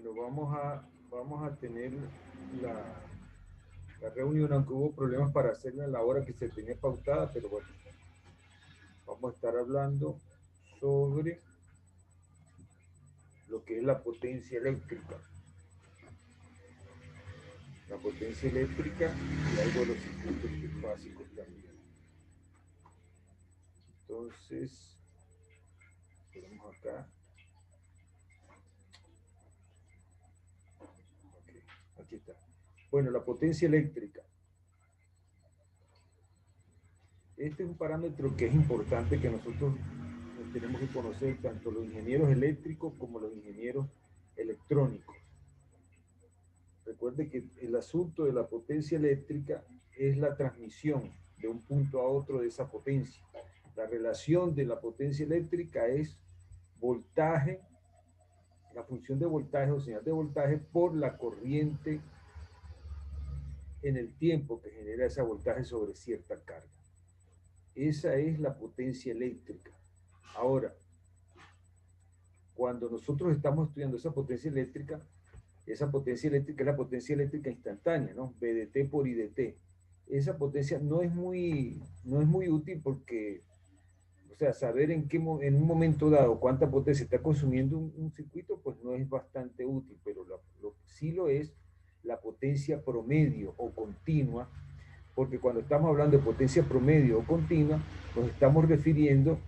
Bueno, vamos a tener la, la reunión, aunque hubo problemas para hacerla a la hora que se tenía pautada, pero bueno, vamos a estar hablando sobre lo que es la potencia eléctrica. La potencia eléctrica y algo de los circuitos básicos también. Entonces, tenemos acá. Okay, aquí está. Bueno, la potencia eléctrica. Este es un parámetro que es importante que nosotros tenemos que conocer tanto los ingenieros eléctricos como los ingenieros electrónicos. Recuerde que el asunto de la potencia eléctrica es la transmisión de un punto a otro de esa potencia. La relación de la potencia eléctrica es voltaje, la función de voltaje o señal de voltaje por la corriente en el tiempo que genera ese voltaje sobre cierta carga. Esa es la potencia eléctrica. Ahora, cuando nosotros estamos estudiando esa potencia eléctrica es la potencia eléctrica instantánea, ¿no? VDT por IDT. Esa potencia no es muy útil porque, o sea, saber en un momento dado cuánta potencia está consumiendo un circuito, pues no es bastante útil, pero sí lo es la potencia promedio o continua, porque cuando estamos hablando de potencia promedio o continua, nos estamos refiriendo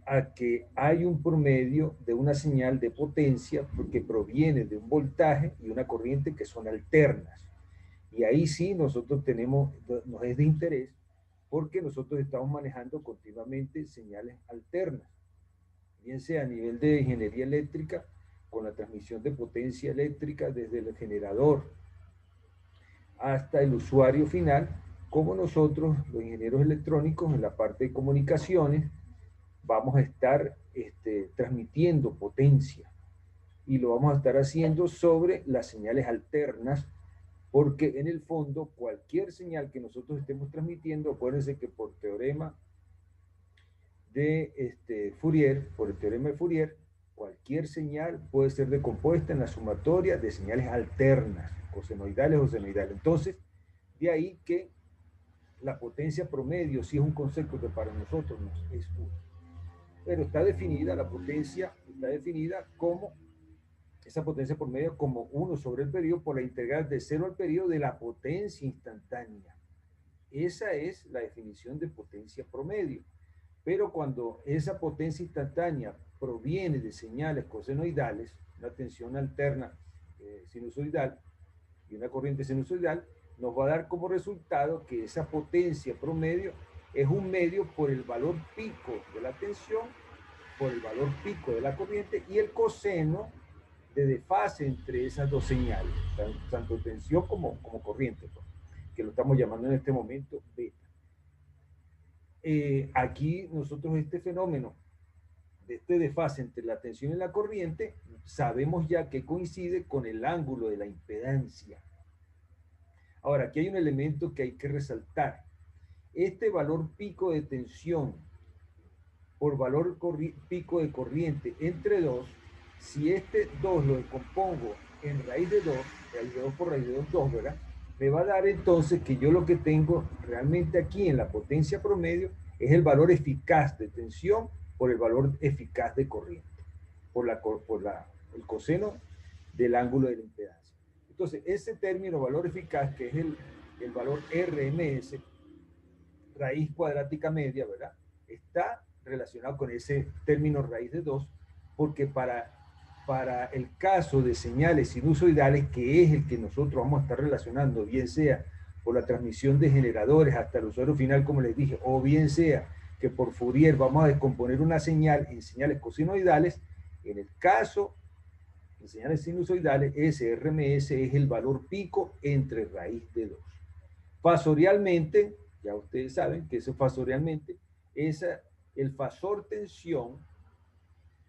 a que hay un promedio de una señal de potencia que proviene de un voltaje y una corriente que son alternas. Y ahí sí nosotros nos es de interés porque nosotros estamos manejando continuamente señales alternas, bien sea a nivel de ingeniería eléctrica, con la transmisión de potencia eléctrica desde el generador hasta el usuario final, como nosotros, los ingenieros electrónicos, en la parte de comunicaciones, vamos a estar transmitiendo potencia y lo vamos a estar haciendo sobre las señales alternas porque en el fondo cualquier señal que nosotros estemos transmitiendo, acuérdense que por teorema de Fourier, por el teorema de Fourier, cualquier señal puede ser decompuesta en la sumatoria de señales alternas, cosenoidales o senoidales. Entonces, de ahí que la potencia promedio sí es un concepto que para nosotros nos es útil. Pero está definida, la potencia está definida como esa potencia por medio como 1 sobre el periodo por la integral de 0 al periodo de la potencia instantánea. Esa es la definición de potencia promedio. Pero cuando esa potencia instantánea proviene de señales cosenoidales, una tensión alterna sinusoidal y una corriente sinusoidal, nos va a dar como resultado que esa potencia promedio es un medio por el valor pico de la tensión, por el valor pico de la corriente y el coseno de desfase entre esas dos señales, tanto tensión como corriente, pues, que lo estamos llamando en este momento beta. Aquí nosotros este fenómeno de este desfase entre la tensión y la corriente, sabemos ya que coincide con el ángulo de la impedancia. Ahora, aquí hay un elemento que hay que resaltar. Este valor pico de tensión por valor pico de corriente entre 2, si este 2 lo descompongo en raíz de 2 por raíz de 2, 2, ¿verdad? Me va a dar entonces que yo lo que tengo realmente aquí en la potencia promedio es el valor eficaz de tensión por el valor eficaz de corriente, el coseno del ángulo de la impedancia. Entonces, ese término valor eficaz, que es el valor RMS, raíz cuadrática media, ¿verdad? Está relacionado con ese término raíz de 2, porque para el caso de señales sinusoidales, que es el que nosotros vamos a estar relacionando, bien sea por la transmisión de generadores hasta el usuario final, como les dije, o bien sea que por Fourier vamos a descomponer una señal en señales cosinoidales, en el caso de señales sinusoidales, ese RMS es el valor pico entre raíz de 2. Fasorialmente, ya ustedes saben que eso fasorialmente es el fasor tensión,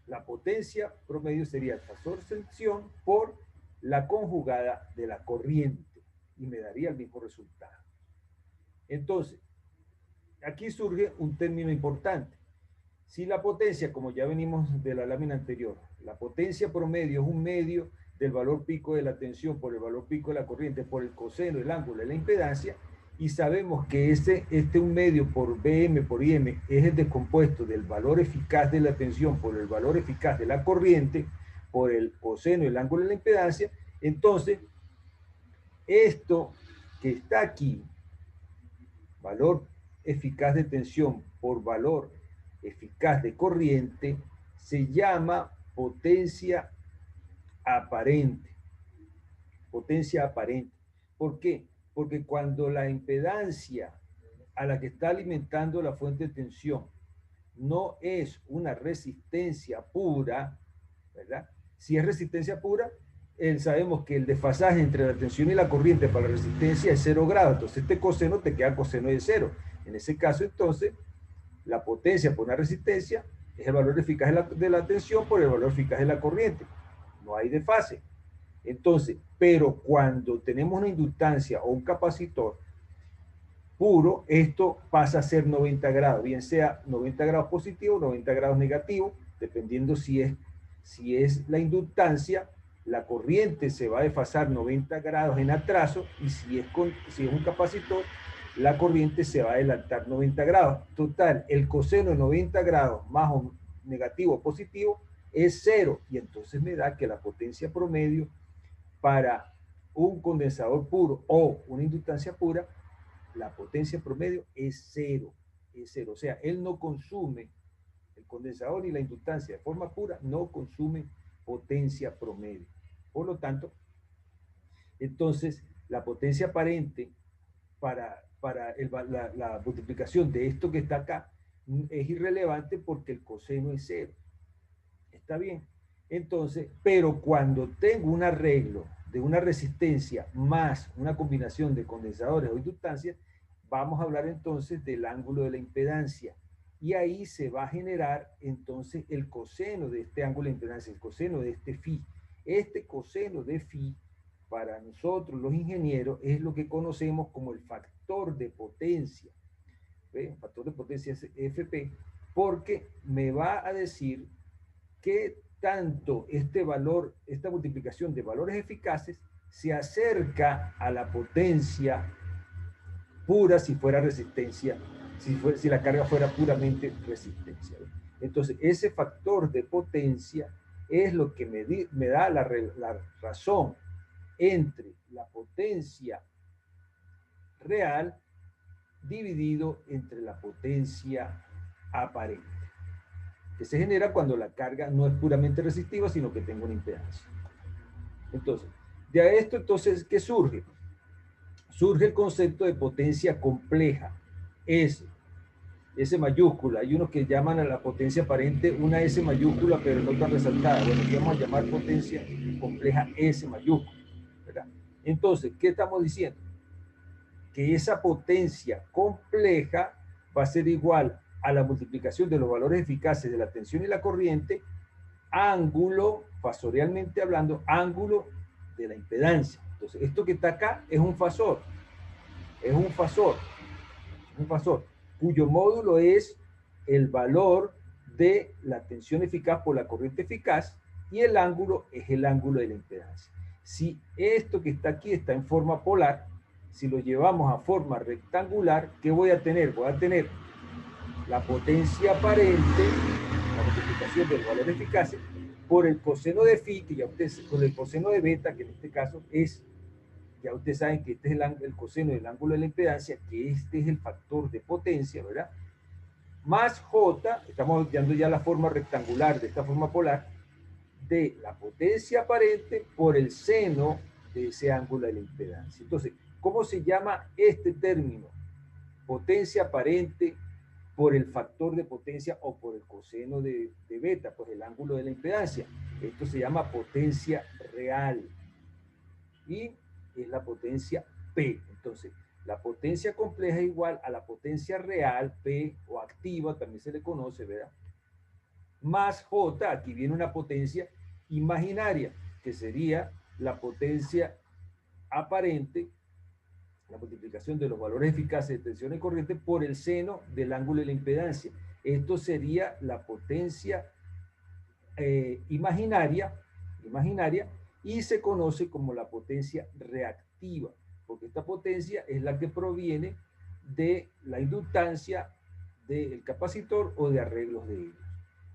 la potencia promedio sería el fasor tensión por la conjugada de la corriente y me daría el mismo resultado. Entonces, aquí surge un término importante. Si la potencia, como ya venimos de la lámina anterior, la potencia promedio es un medio del valor pico de la tensión por el valor pico de la corriente por el coseno del ángulo de la impedancia, y sabemos que este 1/2 por Bm por Im es el descompuesto del valor eficaz de la tensión por el valor eficaz de la corriente por el coseno del ángulo de la impedancia. Entonces, esto que está aquí, valor eficaz de tensión por valor eficaz de corriente, se llama potencia aparente. Potencia aparente. ¿Por qué? Porque cuando la impedancia a la que está alimentando la fuente de tensión no es una resistencia pura, ¿verdad? Si es resistencia pura, sabemos que el desfasaje entre la tensión y la corriente para la resistencia es 0 grados. Entonces este coseno te queda coseno de 0. En ese caso, entonces, la potencia por una resistencia es el valor eficaz de la tensión por el valor eficaz de la corriente. No hay desfase. Entonces, pero cuando tenemos una inductancia o un capacitor puro, esto pasa a ser 90 grados, bien sea 90 grados positivo o 90 grados negativo, dependiendo si es la inductancia, la corriente se va a desfasar 90 grados en atraso, y si es un capacitor, la corriente se va a adelantar 90 grados. Total, el coseno de 90 grados más o negativo o positivo es 0, y entonces me da que la potencia promedio para un condensador puro o una inductancia pura, la potencia promedio es 0. Es 0. O sea, él no consume, el condensador y la inductancia de forma pura no consumen potencia promedio. Por lo tanto, entonces, la potencia aparente para la multiplicación de esto que está acá es irrelevante porque el coseno es 0. ¿Está bien? Entonces, pero cuando tengo un arreglo de una resistencia más una combinación de condensadores o inductancias, vamos a hablar entonces del ángulo de la impedancia. Y ahí se va a generar entonces el coseno de este ángulo de impedancia, el coseno de este phi. Este coseno de phi, para nosotros los ingenieros, es lo que conocemos como el factor de potencia. ¿Ve? El factor de potencia es FP, porque me va a decir qué tanto este valor, esta multiplicación de valores eficaces se acerca a la potencia pura si fuera resistencia, si la carga fuera puramente resistencia. Entonces, ese factor de potencia es lo que me da la razón entre la potencia real dividido entre la potencia aparente, que se genera cuando la carga no es puramente resistiva, sino que tengo una impedancia. Entonces, de esto, entonces, ¿qué surge? Surge el concepto de potencia compleja, S mayúscula. Hay unos que llaman a la potencia aparente una S mayúscula, pero no tan resaltada. Bueno, aquí vamos a llamar potencia compleja S mayúscula, ¿verdad? Entonces, ¿qué estamos diciendo? Que esa potencia compleja va a ser igual a la multiplicación de los valores eficaces de la tensión y la corriente, ángulo, fasorialmente hablando, ángulo de la impedancia. Entonces, esto que está acá es un fasor, cuyo módulo es el valor de la tensión eficaz por la corriente eficaz, y el ángulo es el ángulo de la impedancia. Si esto que está aquí está en forma polar, si lo llevamos a forma rectangular, ¿qué voy a tener? Voy a tener la potencia aparente, la multiplicación del valor eficaz, por el coseno de phi, que ya ustedes, con el coseno de beta, que en este caso es, ya ustedes saben que este es el coseno del ángulo de la impedancia, que este es el factor de potencia, ¿verdad? Más J, estamos dando ya la forma rectangular de esta forma polar, de la potencia aparente por el seno de ese ángulo de la impedancia. Entonces, ¿cómo se llama este término? Potencia aparente por el factor de potencia o por el coseno de beta, por el ángulo de la impedancia. Esto se llama potencia real. Y es la potencia P. Entonces, la potencia compleja es igual a la potencia real, P, o activa, también se le conoce, ¿verdad? Más J, aquí viene una potencia imaginaria, que sería la potencia aparente, la multiplicación de los valores eficaces de tensión y corriente por el seno del ángulo de la impedancia. Esto sería la potencia imaginaria, y se conoce como la potencia reactiva, porque esta potencia es la que proviene de la inductancia del capacitor o de arreglos de ellos.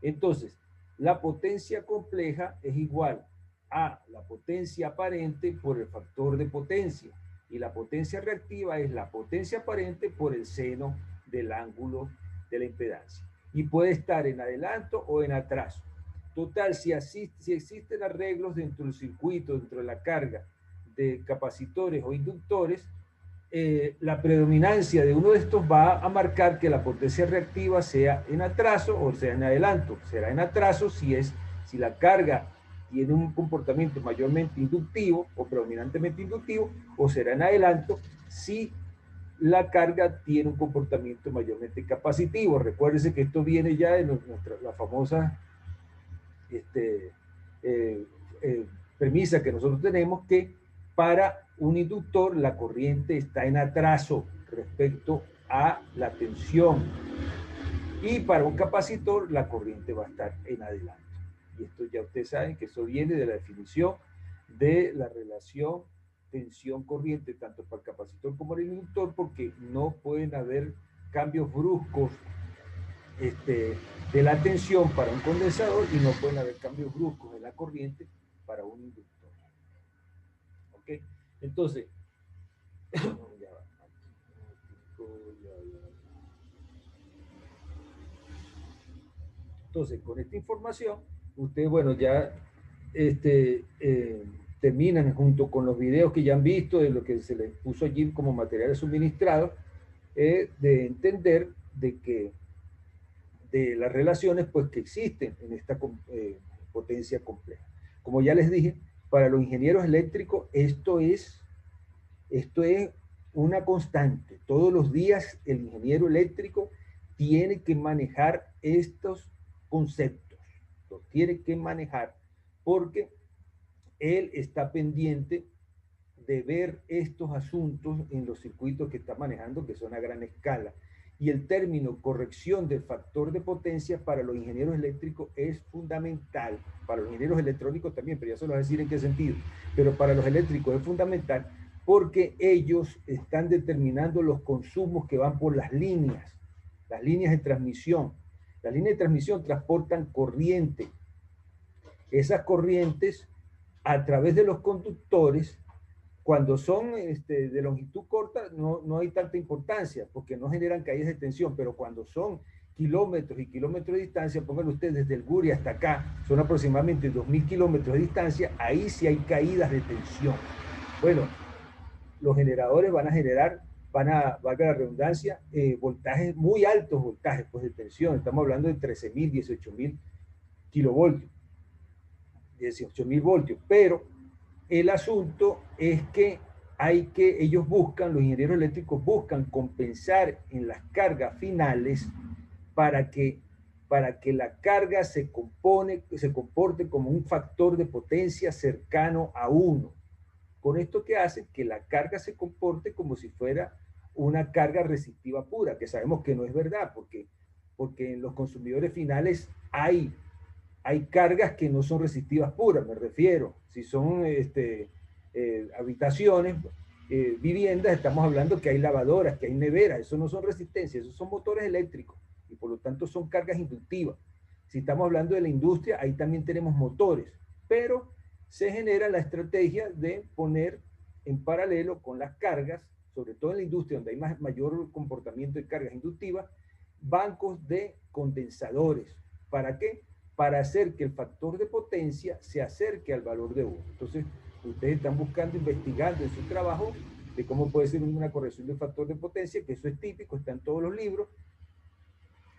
Entonces, la potencia compleja es igual a la potencia aparente por el factor de potencia, y la potencia reactiva es la potencia aparente por el seno del ángulo de la impedancia. Y puede estar en adelanto o en atraso. Total, si existen arreglos dentro del circuito, dentro de la carga de capacitores o inductores, la predominancia de uno de estos va a marcar que la potencia reactiva sea en atraso o sea en adelanto. Será en atraso si la carga tiene un comportamiento mayormente inductivo o predominantemente inductivo, o será en adelanto si la carga tiene un comportamiento mayormente capacitivo. Recuérdense que esto viene ya de la famosa eh, premisa que nosotros tenemos, que para un inductor la corriente está en atraso respecto a la tensión, y para un capacitor la corriente va a estar en adelanto. Y esto ya ustedes saben que eso viene de la definición de la relación tensión-corriente, tanto para el capacitor como el inductor, porque no pueden haber cambios bruscos de la tensión para un condensador y no pueden haber cambios bruscos en la corriente para un inductor. ¿Ok? Entonces, entonces, con esta información, ustedes, bueno, ya terminan junto con los videos que ya han visto de lo que se les puso allí como materiales suministrados, de entender de que de las relaciones pues que existen en esta potencia compleja. Como ya les dije, para los ingenieros eléctricos esto es una constante. Todos los días el ingeniero eléctrico tiene que manejar estos conceptos, los tiene que manejar porque él está pendiente de ver estos asuntos en los circuitos que está manejando, que son a gran escala. Y el término corrección del factor de potencia para los ingenieros eléctricos es fundamental, para los ingenieros electrónicos también, pero ya se lo voy a decir en qué sentido, pero para los eléctricos es fundamental porque ellos están determinando los consumos que van por las líneas de transmisión. Las líneas de transmisión transportan corriente. Esas corrientes a través de los conductores, cuando son de longitud corta, no hay tanta importancia, porque no generan caídas de tensión, pero cuando son kilómetros y kilómetros de distancia, pónganlo ustedes desde el Guri hasta acá, son aproximadamente 2000 kilómetros de distancia, ahí sí hay caídas de tensión. Bueno, los generadores van a generar, valga la redundancia, voltajes, muy altos voltajes pues, de tensión, estamos hablando de 13.000, 18.000 kilovoltios, 18.000 voltios, pero el asunto es que ellos buscan, los ingenieros eléctricos buscan compensar en las cargas finales para que la carga se comporte como un factor de potencia cercano a 1. Con esto que hace que la carga se comporte como si fuera una carga resistiva pura, que sabemos que no es verdad, porque en los consumidores finales hay cargas que no son resistivas puras, me refiero. Si son habitaciones, viviendas, estamos hablando que hay lavadoras, que hay neveras, eso no son resistencias, esos son motores eléctricos y por lo tanto son cargas inductivas. Si estamos hablando de la industria, ahí también tenemos motores, pero se genera la estrategia de poner en paralelo con las cargas, sobre todo en la industria donde hay mayor comportamiento de cargas inductivas, bancos de condensadores. ¿Para qué? Para hacer que el factor de potencia se acerque al valor de 1. Entonces, ustedes están buscando, investigando en su trabajo de cómo puede ser una corrección del factor de potencia, que eso es típico, está en todos los libros.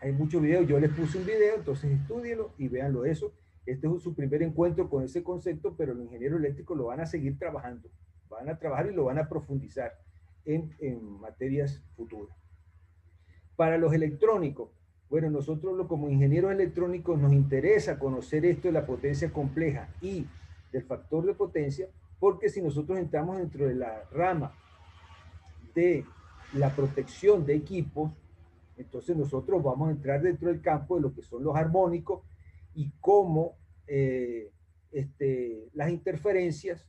Hay muchos videos, yo les puse un video, entonces estúdienlo y véanlo eso. Este es su primer encuentro con ese concepto, pero los ingenieros eléctricos lo van a seguir trabajando. Van a trabajar y lo van a profundizar en materias futuras. Para los electrónicos, bueno, nosotros como ingenieros electrónicos nos interesa conocer esto de la potencia compleja y del factor de potencia, porque si nosotros entramos dentro de la rama de la protección de equipos, entonces nosotros vamos a entrar dentro del campo de lo que son los armónicos y cómo las interferencias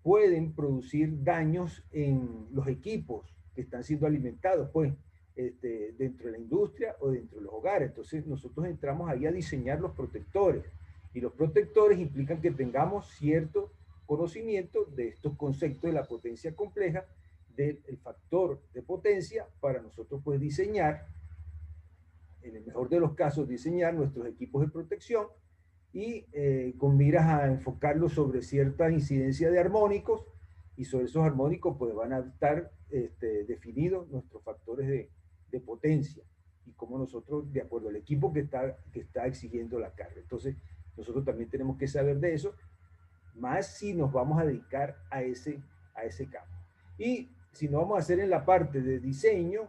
pueden producir daños en los equipos que están siendo alimentados, pues, dentro de la industria o dentro de los hogares. Entonces, nosotros entramos ahí a diseñar los protectores. Y los protectores implican que tengamos cierto conocimiento de estos conceptos de la potencia compleja, del factor de potencia, para nosotros, pues, diseñar, en el mejor de los casos, diseñar nuestros equipos de protección y con miras a enfocarlo sobre cierta incidencia de armónicos, y sobre esos armónicos pues van a estar definidos nuestros factores de potencia y cómo nosotros, de acuerdo al equipo que está exigiendo la carga. Entonces, nosotros también tenemos que saber de eso, más si nos vamos a dedicar a ese campo. Y si no vamos a hacer en la parte de diseño,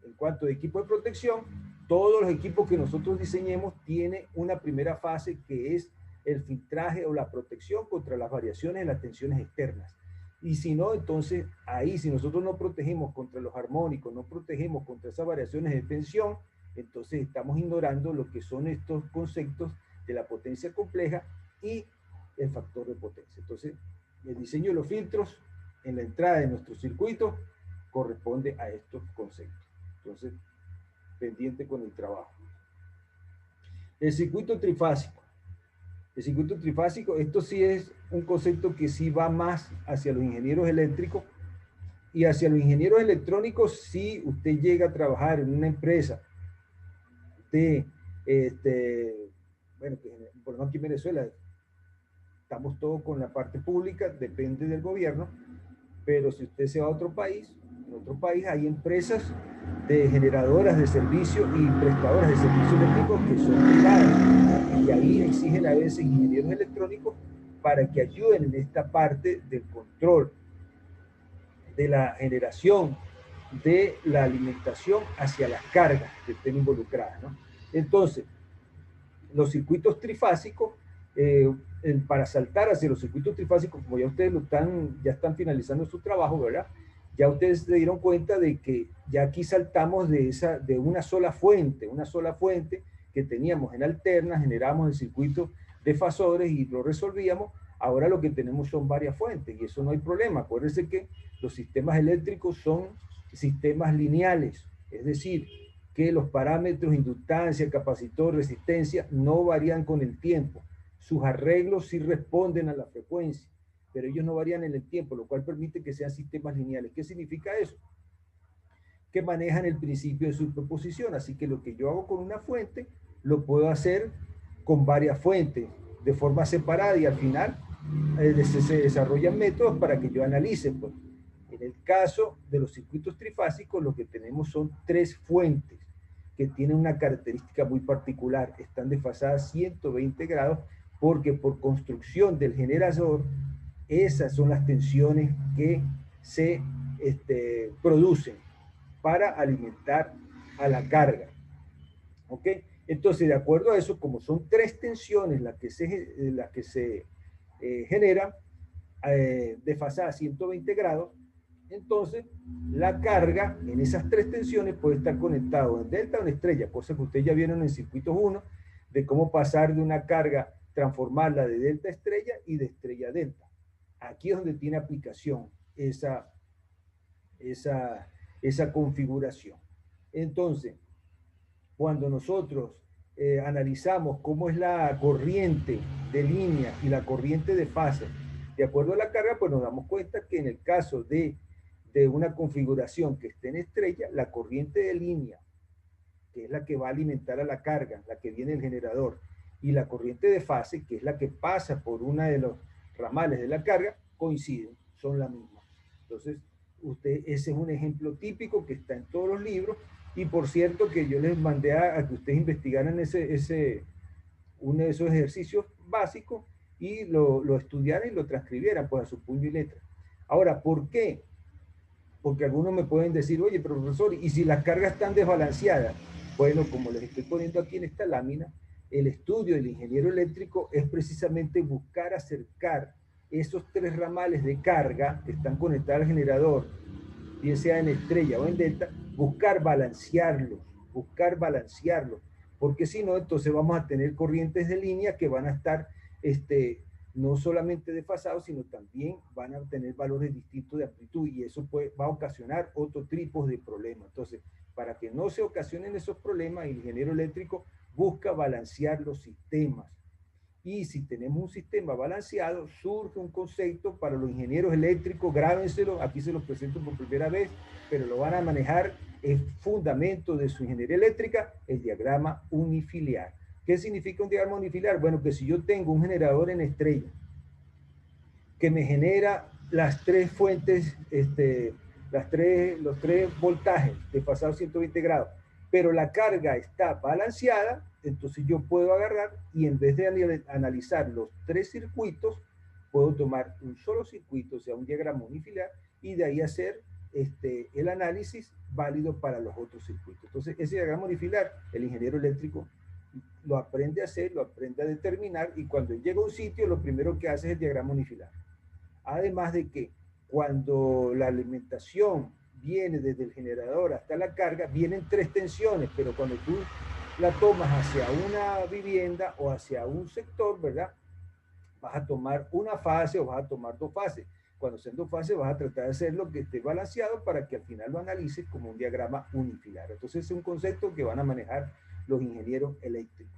en cuanto a equipo de protección, todos los equipos que nosotros diseñemos tienen una primera fase que es el filtraje o la protección contra las variaciones en las tensiones externas. Y si no, entonces ahí, si nosotros no protegemos contra los armónicos, no protegemos contra esas variaciones de tensión, entonces estamos ignorando lo que son estos conceptos de la potencia compleja y el factor de potencia. Entonces, el diseño de los filtros en la entrada de nuestro circuito corresponde a estos conceptos. Entonces, pendiente con el trabajo. El circuito trifásico. El circuito trifásico, esto sí es un concepto que sí va más hacia los ingenieros eléctricos, y hacia los ingenieros electrónicos si usted llega a trabajar en una empresa de, bueno, por ejemplo aquí en Venezuela, estamos todos con la parte pública, depende del gobierno, pero si usted se va a otro país, en otro país hay empresas de generadoras de servicios y prestadoras de servicios eléctricos que son privadas, y ahí exigen a veces ingenieros electrónicos para que ayuden en esta parte del control de la generación de la alimentación hacia las cargas que estén involucradas, ¿no? Entonces, los circuitos trifásicos, para saltar hacia los circuitos trifásicos, como ya ustedes ya están finalizando su trabajo, ¿verdad? Ya ustedes se dieron cuenta de que ya aquí saltamos de una sola fuente que teníamos en alterna, generamos el circuito de fasores y lo resolvíamos. Ahora lo que tenemos son varias fuentes y eso no hay problema. Acuérdense que los sistemas eléctricos son sistemas lineales, es decir, que los parámetros, inductancia, capacitor, resistencia, no varían con el tiempo. Sus arreglos sí responden a la frecuencia, pero ellos no varían en el tiempo, lo cual permite que sean sistemas lineales. ¿Qué significa eso? Que manejan el principio de superposición. Así que lo que yo hago con una fuente, lo puedo hacer con varias fuentes, de forma separada, y al final se desarrollan métodos para que yo analice. Pues. En el caso de los circuitos trifásicos, lo que tenemos son 3 fuentes que tienen una característica muy particular. Están desfasadas 120 grados porque por construcción del generador, esas son las tensiones que se producen para alimentar a la carga. ¿Ok? Entonces, de acuerdo a eso, como son 3 tensiones las que se generan, desfasadas 120 grados, entonces la carga en esas 3 tensiones puede estar conectado en delta o en estrella, cosa que ustedes ya vieron en circuitos 1, de cómo pasar de una carga, transformarla de delta a estrella y de estrella a delta. Aquí es donde tiene aplicación esa configuración. Entonces, cuando nosotros analizamos cómo es la corriente de línea y la corriente de fase, de acuerdo a la carga, pues nos damos cuenta que en el caso de una configuración que esté en estrella, la corriente de línea, que es la que va a alimentar a la carga, la que viene del generador, y la corriente de fase, que es la que pasa por una de los ramales de la carga, coinciden, son la misma. Entonces, ese es un ejemplo típico que está en todos los libros, y por cierto que yo les mandé a que ustedes investigaran uno de esos ejercicios básicos y lo estudiaran y lo transcribieran pues a su puño y letra. Ahora, ¿por qué? Porque algunos me pueden decir, oye, profesor, ¿y si las cargas están desbalanceadas? Bueno, como les estoy poniendo aquí en esta lámina, el estudio del ingeniero eléctrico es precisamente buscar acercar esos 3 ramales de carga que están conectados al generador, bien sea en estrella o en delta, buscar balancearlos, porque si no, entonces vamos a tener corrientes de línea que van a estar no solamente desfasados, sino también van a tener valores distintos de amplitud y eso va a ocasionar otro tipo de problemas. Entonces, para que no se ocasionen esos problemas, el ingeniero eléctrico busca balancear los sistemas. Y si tenemos un sistema balanceado, surge un concepto para los ingenieros eléctricos, grábenselo, aquí se los presento por primera vez, pero lo van a manejar, es fundamento de su ingeniería eléctrica, el diagrama unifiliar. ¿Qué significa un diagrama unifiliar? Bueno, que si yo tengo un generador en estrella que me genera las tres fuentes, los tres voltajes de pasado 120 grados, pero la carga está balanceada, entonces yo puedo agarrar y en vez de analizar los tres circuitos, puedo tomar un solo circuito, o sea, un diagrama unifiliar, y de ahí hacer el análisis válido para los otros circuitos. Entonces, ese diagrama unifiliar, el ingeniero eléctrico lo aprende a hacer, lo aprende a determinar, y cuando llega a un sitio, lo primero que hace es el diagrama unifiliar. Además de que cuando la alimentación viene desde el generador hasta la carga, vienen tres tensiones, pero cuando tú la tomas hacia una vivienda o hacia un sector, ¿verdad? Vas a tomar una fase o vas a tomar dos fases. Cuando sean dos fases, vas a tratar de hacerlo que esté balanceado para que al final lo analices como un diagrama unifiliar. Entonces, es un concepto que van a manejar los ingenieros eléctricos.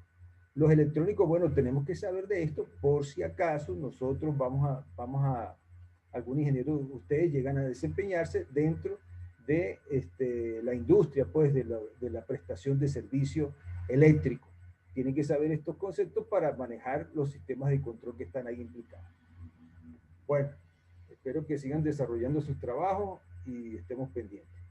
Los electrónicos, bueno, tenemos que saber de esto por si acaso nosotros algún ingeniero, ustedes llegan a desempeñarse dentro de la industria, pues, de la prestación de servicio eléctrico. Tienen que saber estos conceptos para manejar los sistemas de control que están ahí implicados. Bueno, espero que sigan desarrollando sus trabajos y estemos pendientes.